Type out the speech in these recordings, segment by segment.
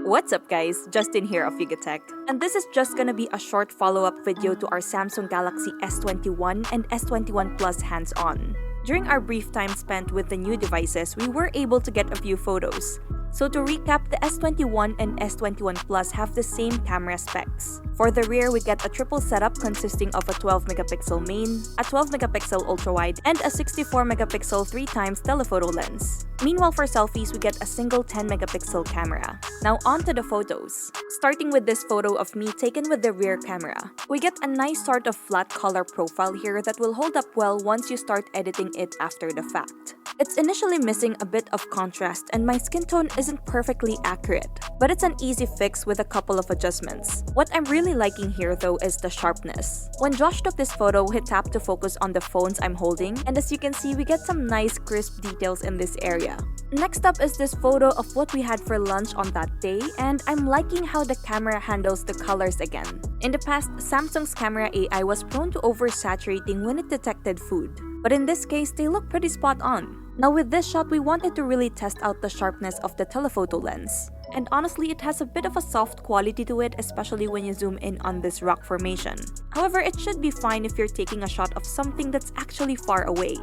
What's up guys, Justin here of Yugatech, and this is just gonna be a short follow-up video to our Samsung Galaxy S21 and S21 Plus hands-on. During our brief time spent with the new devices, we were able to get a few photos. So to recap, the S21 and S21 Plus have the same camera specs. For the rear, we get a triple setup consisting of a 12-megapixel main, a 12-megapixel ultra-wide, and a 64-megapixel 3x telephoto lens. Meanwhile, for selfies, we get a single 10-megapixel camera. Now on to the photos. Starting with this photo of me taken with the rear camera. We get a nice sort of flat color profile here that will hold up well once you start editing it after the fact. It's initially missing a bit of contrast and my skin tone isn't perfectly accurate, but it's an easy fix with a couple of adjustments. What I'm really liking here though is the sharpness. When Josh took this photo, he tapped to focus on the phones I'm holding, and as you can see, we get some nice crisp details in this area. Next up is this photo of what we had for lunch on that day, and I'm liking how the camera handles the colors again. In the past, Samsung's camera AI was prone to oversaturating when it detected food, but in this case, they look pretty spot on. Now with this shot, we wanted to really test out the sharpness of the telephoto lens. And honestly, it has a bit of a soft quality to it, especially when you zoom in on this rock formation. However, it should be fine if you're taking a shot of something that's actually far away.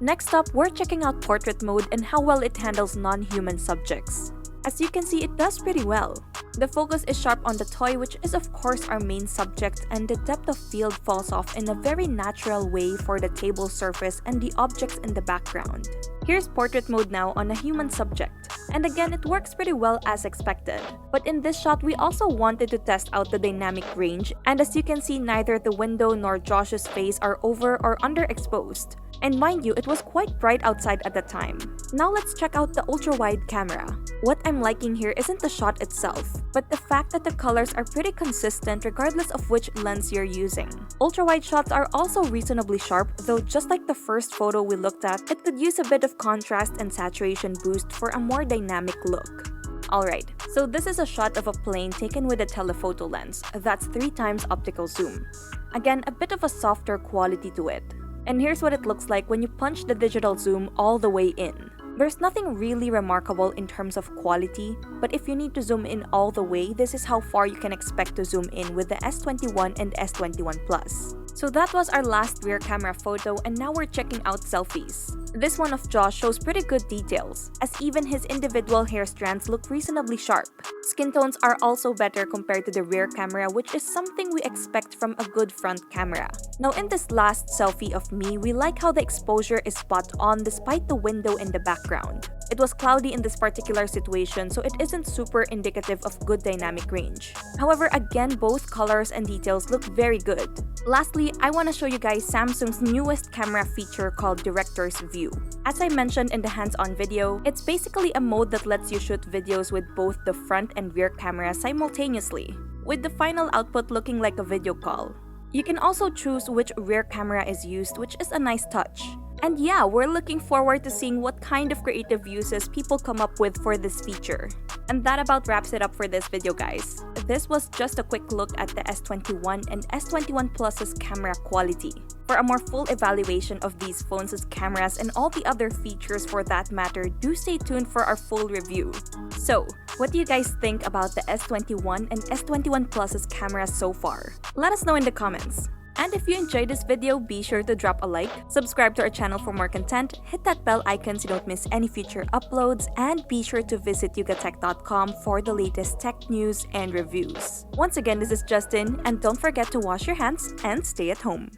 Next up, we're checking out portrait mode and how well it handles non-human subjects. As you can see, it does pretty well. The focus is sharp on the toy, which is of course our main subject, and the depth of field falls off in a very natural way for the table surface and the objects in the background. Here's portrait mode now on a human subject. And again, it works pretty well as expected. But in this shot, we also wanted to test out the dynamic range, and as you can see, neither the window nor Josh's face are over or underexposed. And mind you, it was quite bright outside at the time. Now let's check out the ultra-wide camera. What I'm liking here isn't the shot itself, but the fact that the colors are pretty consistent regardless of which lens you're using. Ultra-wide shots are also reasonably sharp, though just like the first photo we looked at, it could use a bit of contrast and saturation boost for a more dynamic look. Alright, so this is a shot of a plane taken with a telephoto lens. That's 3x optical zoom. Again, a bit of a softer quality to it. And here's what it looks like when you punch the digital zoom all the way in. There's nothing really remarkable in terms of quality, but if you need to zoom in all the way, this is how far you can expect to zoom in with the S21 and S21 Plus. So that was our last rear camera photo, and now we're checking out selfies. This one of Josh shows pretty good details, as even his individual hair strands look reasonably sharp. Skin tones are also better compared to the rear camera, which is something we expect from a good front camera. Now in this last selfie of me, we like how the exposure is spot on despite the window in the background. It was cloudy in this particular situation, so it isn't super indicative of good dynamic range. However, again, both colors and details look very good. Lastly, I want to show you guys Samsung's newest camera feature called Director's View. As I mentioned in the hands-on video, it's basically a mode that lets you shoot videos with both the front and rear camera simultaneously, with the final output looking like a video call. You can also choose which rear camera is used, which is a nice touch. And yeah, we're looking forward to seeing what kind of creative uses people come up with for this feature. And that about wraps it up for this video, guys. This was just a quick look at the S21 and S21 Plus's camera quality. For a more full evaluation of these phones' cameras and all the other features for that matter, do stay tuned for our full review. So, what do you guys think about the S21 and S21 Plus's cameras so far? Let us know in the comments. And if you enjoyed this video, be sure to drop a like, subscribe to our channel for more content, hit that bell icon so you don't miss any future uploads, and be sure to visit yugatech.com for the latest tech news and reviews. Once again, this is Justin, and don't forget to wash your hands and stay at home.